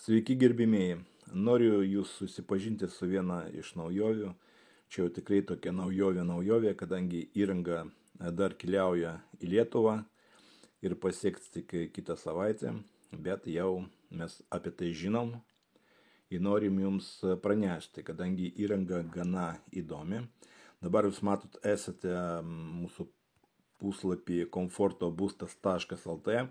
Sveiki gerbimieji, noriu jūs susipažinti su viena iš naujovių. Čia jau tikrai tokia naujovė, kadangi įranga dar keliauja į Lietuvą ir pasieks tik kitą savaitę, bet jau mes apie tai žinom ir norim jums pranešti, kadangi įranga gana įdomi. Dabar jūs matot, esate mūsų puslapį komfortobustas.lt,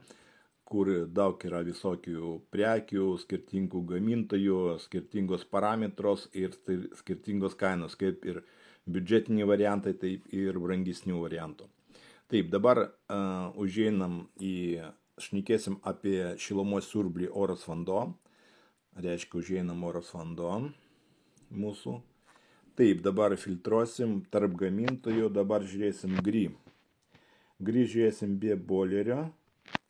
kur daug yra visokių prekių, skirtingų gamintojų, skirtingos parametros ir skirtingos kainos, kaip ir biudžetiniai variantai, taip ir brangesnių variantų. Taip, dabar užeinam šnekėsim apie šilumos siurblį oras vanduo, reiškia užeinam oras vanduo mūsų. Taip, dabar filtruosim tarp gamintojų, dabar žiūrėsim GRI. GRI žiūrėsim be boilerio,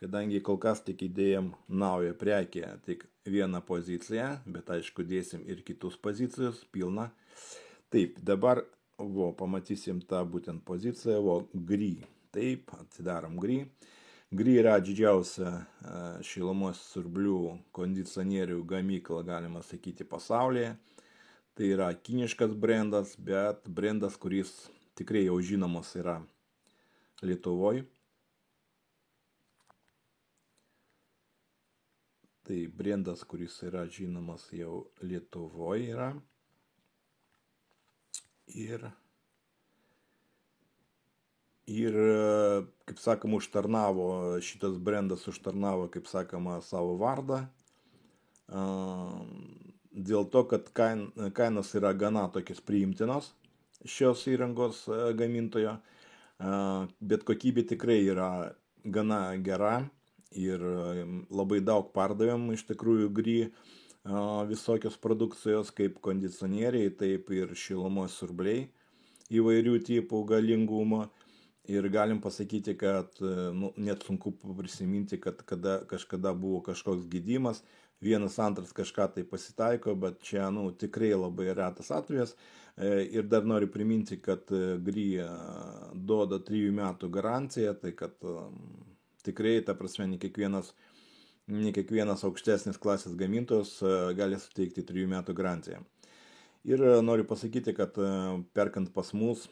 kadangi kol kas tik įdėjom naują prekę, tik vieną poziciją, bet aišku dėsim ir kitus pozicijus, pilną. Taip, dabar pamatysim tą būtent poziciją, GRI. Taip, atsidarom GRI. GRI yra didžiausia šilumos siurblių kondicionierių gamykla, galima sakyti, pasaulyje. Tai yra kiniškas brandas, bet brandas, kuris tikrai jau žinomas yra Lietuvoje. Tai brandas, kuris yra žinomas jau Lietuvoje yra. Ir kaip sakoma, šitas brandas užtarnavo, kaip sakoma, savo vardą. Dėl to, kad kainos yra gana tokios priimtinos šios įrangos gamintojo, bet kokybė tikrai yra gana gera ir labai daug pardavėm iš tikrųjų GRI visokios produkcijos, kaip kondicionieriai, taip ir šilumos siurbliai įvairių tipų galingumo. Ir galim pasakyti, kad net sunku prisiminti, kad kažkada buvo kažkoks gedimas, vienas antras kažką tai pasitaiko, bet čia tikrai labai retas atvejas. Ir dar noriu priminti, kad GRI duoda 3 metų garanciją, tai kad tikrai, ta prasme, ne kiekvienas aukštesnis klasės gamintojas gali suteikti 3 metų garanciją. Ir noriu pasakyti, kad perkant pas mus,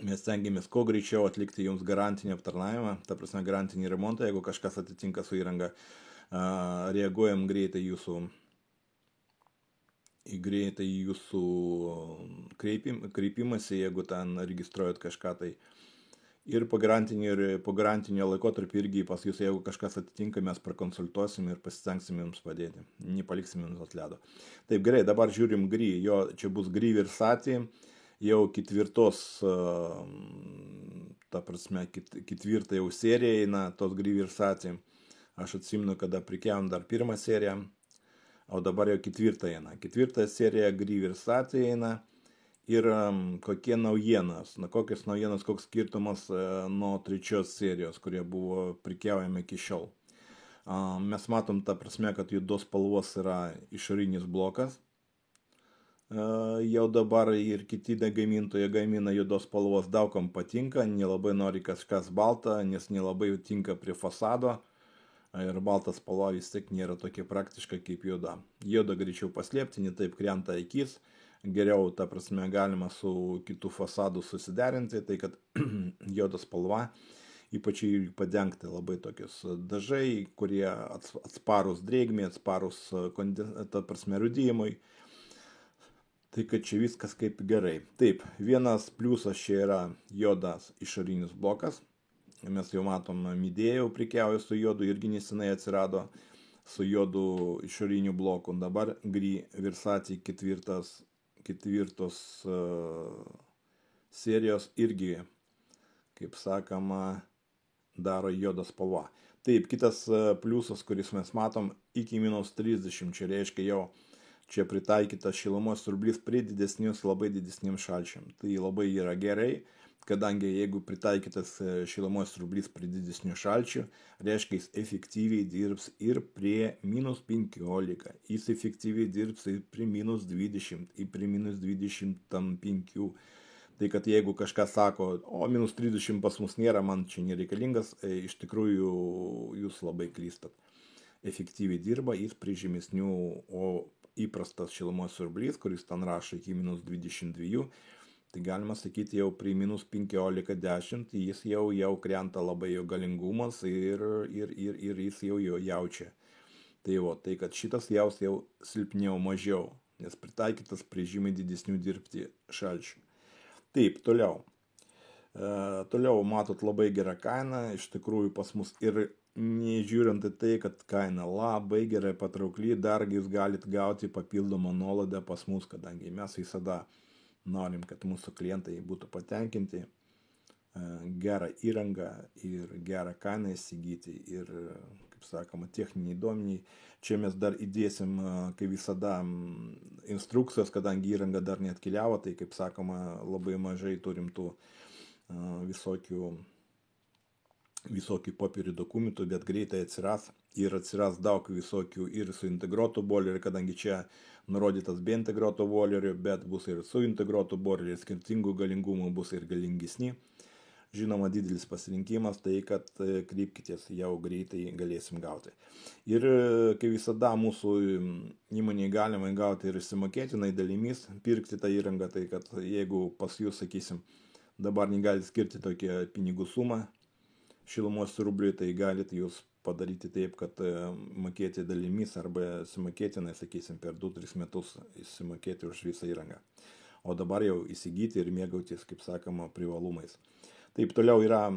mes stengiamės kuo greičiau atlikti jums garantinį aptarnavimą, ta prasme garantinį remontą, jeigu kažkas atitinka su įranga, reaguojam greitai jūsų kreipimąsi, jeigu ten registruojat kažką tai. Ir po garantinio laikotarpio irgi pas jūs, jeigu kažkas atitinka, mes prakonsultuosim ir pasistengsim jums padėti, nepaliksim jums ant ledo. Taip, gerai, dabar žiūrim GRI, čia bus GRI Versati. Jau ketvirta jau serija eina tos GRI Versati. Aš atsimenu, kada prikėjom dar pirmą seriją, o dabar jau ketvirta eina. Ketvirta serija GRI Versati eina. Ir kokios naujienos, koks skirtumas nuo trečios serijos, kurie buvo prikėjami iki šiol. Mes matom, ta prasme, kad juodos spalvos yra išorinis blokas. Jau dabar ir kiti gamintojai gamina juodos spalvos, daugam patinka, nelabai nori kažkas balta, nes nelabai tinka prie fasado. Ir balta spalva vis tiek nėra tokia praktiška kaip juoda. Juoda greičiau paslėpti, ne taip krenta akis. Geriau, ta prasme, galima su kitų fasadų susiderinti, tai kad juoda spalva, ypač ir padengti labai tokius dažai, kurie atsparus drėgmei, atsparus, ta prasme, rūdijimui. Tai kad čia viskas kaip gerai. Taip, vienas pliusas čia yra juodas išorinis blokas. Mes jau matom, Midea prekiauja su juodu, irgi nesenai atsirado su juodu išoriniu bloku. Dabar GRI Versati ketvirtos serijos irgi, kaip sakoma, daro juodą spalvą. Taip, kitas pliusas, kuris mes matom, iki -30, čia reiškia jau čia pritaikytas šilumos siurblys prie labai didesniems šalčiams. Tai labai yra gerai, kadangi jeigu pritaikytas šilumos siurblys prie didesnių šalčių, reiškia jis efektyviai dirbs ir prie -15, jis efektyviai dirbs ir prie -20, ir prie -25. Tai kad jeigu kažkas sako, o -30 pas mus nėra, man čia nereikalingas, iš tikrųjų jūs labai klystat. efektyviai dirba ir prie žemesnių, o įprastas šilumos siurblys, kuris ten rašo iki -22, tai galima sakyti jau prie -15-10 jis jau krenta labai jo galingumas ir jis jau jo jaučia. Tai kad šitas jaus jau silpniau mažiau, nes pritaikytas prie žymiai didesnių dirbti šalčių. Taip, toliau. Toliau matot labai gerą kainą, iš tikrųjų pas mus ir nežiūrint į tai, kad kaina labai gerai patraukli, dar jūs galit gauti papildomą nuolaidą pas mus, kadangi mes visada norim, kad mūsų klientai būtų patenkinti, gerą įrangą ir gerą kainą įsigyti ir, kaip sakoma, techniniai duomeniai. Čia mes dar įdėsim, kaip visada, instrukcijos, kadangi įranga dar neatkeliavo, tai, kaip sakoma, labai mažai turim tų visokių popierių dokumentų, bet greitai atsiras ir atsiras daug visokių ir su integruotu boileriu, kadangi čia nurodytas be integruoto boilerio, bet bus ir su integruotu boileriu, skirtingų galingumų bus ir galingesni. Žinoma, didelis pasirinkimas, tai kad kreipkitės, jau greitai galėsim gauti. Ir kaip visada mūsų įmonėje galima gauti ir išsimokėtinai dalimis, pirkti tą įrangą, tai kad jeigu pas jūs, sakysim, dabar negalite skirti tokią pinigų sumą šilumos siurbliui, tai galite jūs padaryti taip, kad mokėti dalimis arba sumokėtinai, sakysim, per 2-3 metus įsimokėti už visą įrangą. O dabar jau įsigyti ir mėgautis, kaip sakoma, privalumais. Taip, toliau yra,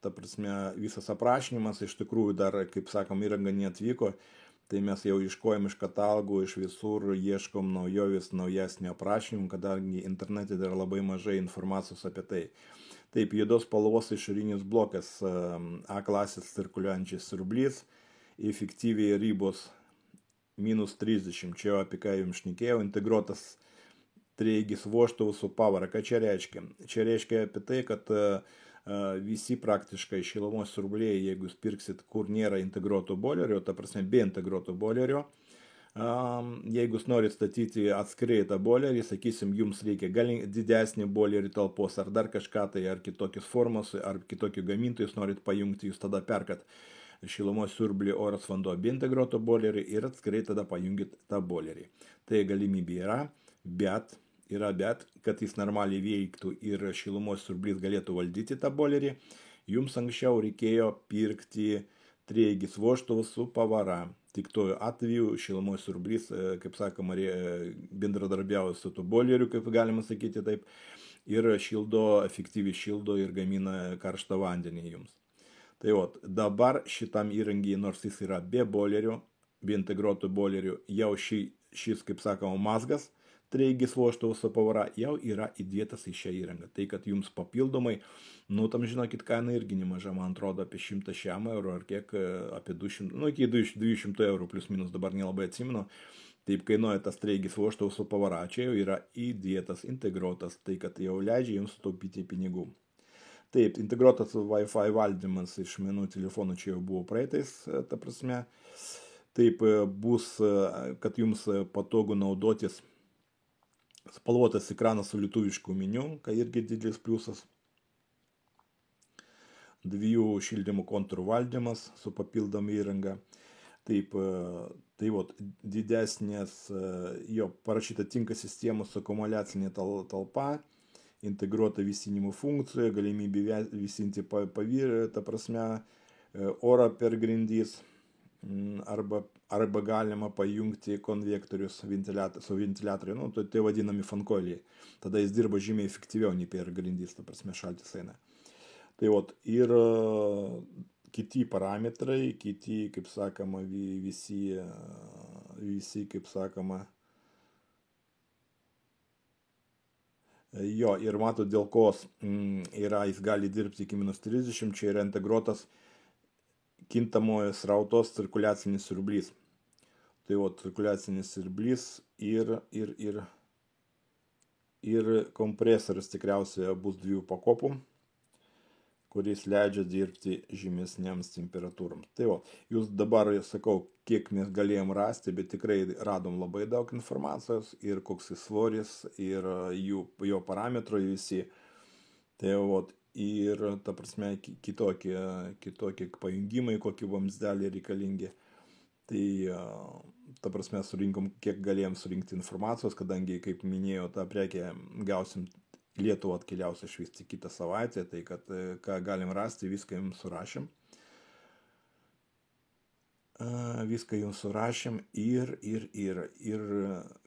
ta prasme, visas aprašymas, iš tikrųjų dar, kaip sakom, įranga neatvyko, tai mes jau ieškojom iš katalogų, iš visur ieškom naujesnio aprašymų, kadangi internete dar labai mažai informacijos apie tai. Taip, juodos spalvos išorinis blokas, A klasės cirkuliuojančias siurblys, efektyviai ribos -30, čia apie ką jums šnekėjau, integruotas treigis vožtuvas su pavara. Ką čia reiškia? Čia reiškia apie tai, kad visi praktiškai šilumos siurbliai, jeigu jūs pirksit, kur nėra integruoto boilerio, ta prasme be integruoto boilerio, jeigu jūs norit statyti atskirai tą boilerį, sakysim, jums reikia didesnį boilerį talpos ar dar kažką tai, ar kitokios formos, ar kitokių gamintojų jūs norit pajungti, jūs tada perkat šilumos siurblį oras vanduo be integruoto boilerį ir atskirai tada pajungit tą boilerį. Tai galimybė yra, bet, kad jis normaliai veiktų ir šilumos siurblys galėtų valdyti tą boilerį, jums anksčiau reikėjo pirkti treigis vožtuvus su pavara. Tik tuo atveju šilumos siurblys, kaip sakoma, bendradarbiauja su tuo boileriu, kaip galima sakyti taip, ir efektyviai šildo ir gamina karštą vandenį jums. Tai dabar šitam įrangiai, nors jis yra be boilerio, be integruotų boilerių, jau šis, kaip sakoma, mazgas, treigis vožtuvas su pavara, jau yra įdėtas į šią įrangą. Tai, kad jums papildomai, tam žinokit, kaina irgi nemaža, man atrodo, apie 100 eurų ar kiek, apie 200, iki 200 eurų plus minus, dabar nelabai atsimenu. Taip kainuoja tas treigis vožtuvas su pavara, čia jau yra įdėtas, integruotas, tai kad jau leidžia jums sutaupyti pinigų. Taip, integruotas Wi-Fi valdymas išmanių telefonų čia jau buvo praeitais, ta prasme. Taip bus, kad jums patogu naudotis spalvotas ekranas su lietuvišku meniu, kai irgi didelis pliusas. 2 šildymo kontūrų valdymas su papildoma įranga. Taip, didesnės, jo parašyta tinka sistemos su akumuliacinė talpa, integruota vėsinimo funkcija, galimybė vėsinti pavirį, ta prasme, orą per grindis, arba galima pajungti konvektorius su ventiliatoriu, tai vadinami fankoiliai. Tada jis dirba žymiai efektyviau nei per grindis, ta prasme, šaltis eina. Tai ir kiti parametrai, kiti, kaip sakoma, visi, kaip sakoma, jo, ir matot, dėl ko jis gali dirbti iki -30, čia yra integruotas kintamojo srautos cirkuliacinis siurblys. Tai cirkuliacinis siurblys ir kompresorius tikriausiai bus 2 pakopų, kuris leidžia dirbti žemesniams temperatūroms. Tai jūs dabar, sakau, kiek mes galėjom rasti, bet tikrai radom labai daug informacijos ir koks jis svoris, ir jo parametrai visi. Tai ir, ta prasme, kitokie pajungimai, kokie vamzdeliai reikalingi. Tai, ta prasme, surinkom, kiek galėjom surinkti informacijos, kadangi, kaip minėjau, tą prekę gausim Lietuvą atkeliaus išvysti kitą savaitę, tai kad ką galim rasti, viską jums surašėm. Viską jums surašėm ir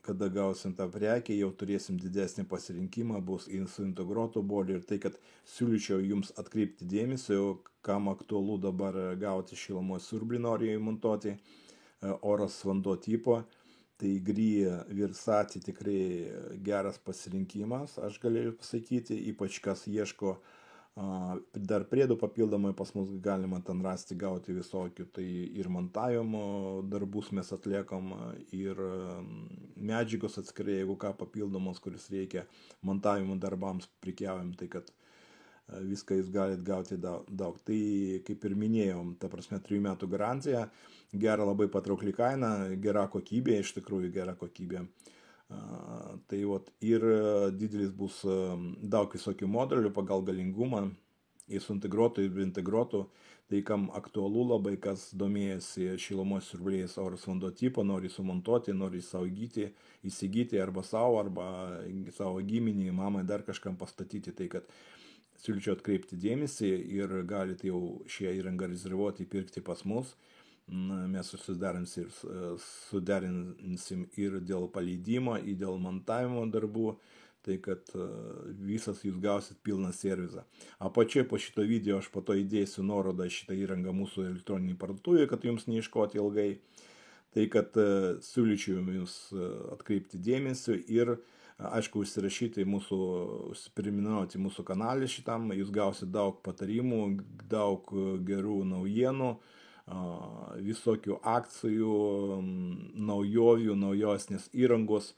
kada gausim tą prekę, jau turėsim didesnį pasirinkimą, bus su integruotu boliu ir tai, kad siūlyčiau jums atkreipti dėmesį, kam aktualu dabar gauti šilumos siurblį nori įmontuoti oras vanduo tipo, tai Gry Versati tikrai geras pasirinkimas, aš galėjau pasakyti, ypač kas ieško dar priedų papildomai pas mus galima ten rasti, gauti visokių, tai ir montavimo darbus mes atliekam, ir medžiagos atskirai, jeigu ką papildomos, kuris reikia montavimo darbams prikiaujam, tai kad viską jūs galit gauti daug. Tai kaip ir minėjom, ta prasme 3 metų garantija, gera labai patraukli kaina, gera kokybė, iš tikrųjų gera kokybė. Tai ir didelis bus daug visokių modelių pagal galingumą, ir su integruotu, ir integruotu. Tai kam aktualu labai, kas domėjasi šilumos siurbliais oras vanduo tipo, nori sumontuoti, nori savo įsigyti arba savo giminį, mamai, dar kažkam pastatyti. Tai kad siūlyčiau atkreipti dėmesį ir galite jau šią įrangą rezervuoti, pirkti pas mus. Mes suderinsim ir dėl paleidimo, ir dėl montavimo darbų, tai kad visas jūs gausit pilną servizą. Apačioje po šito video aš po to įdėsiu nuorodą šitą įrangą mūsų elektroniniai parduotuvėje, kad jums neieškoti ilgai. Tai kad siūlyčiau jums atkreipti dėmesį ir aišku, užsirašyti užsipirminuoti mūsų kanalį šitam, jūs gausite daug patarimų, daug gerų naujienų, visokių akcijų, naujovių, naujosnės įrangos,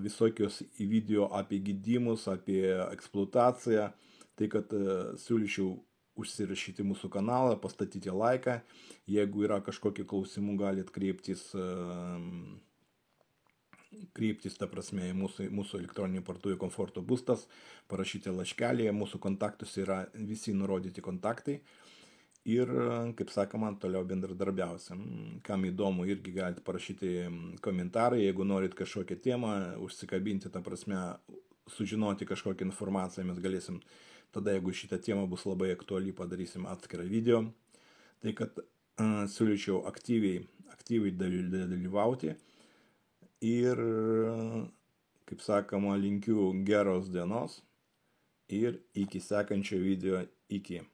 visokios video apie gydymus, apie eksploataciją. Tai kad siūlyčiau užsirašyti mūsų kanalą, pastatyti laiką. Jeigu yra kažkokių klausimų, galite kreiptis, ta prasme, į mūsų elektroninį parduotuvę Komforto būstas, parašyti laiškelį, mūsų kontaktus yra visi nurodyti kontaktai ir, kaip sakoma, toliau bendradarbiausim. Kam įdomu, irgi galite parašyti komentarą, jeigu norit kažkokią temą užsikabinti, ta prasme, sužinoti kažkokią informaciją, mes galėsim, tada jeigu šitą temą bus labai aktuali, padarysim atskirą video. Tai kad siūlyčiau aktyviai dalyvauti. Ir, kaip sakoma, linkiu geros dienos ir iki sekančio video. Iki.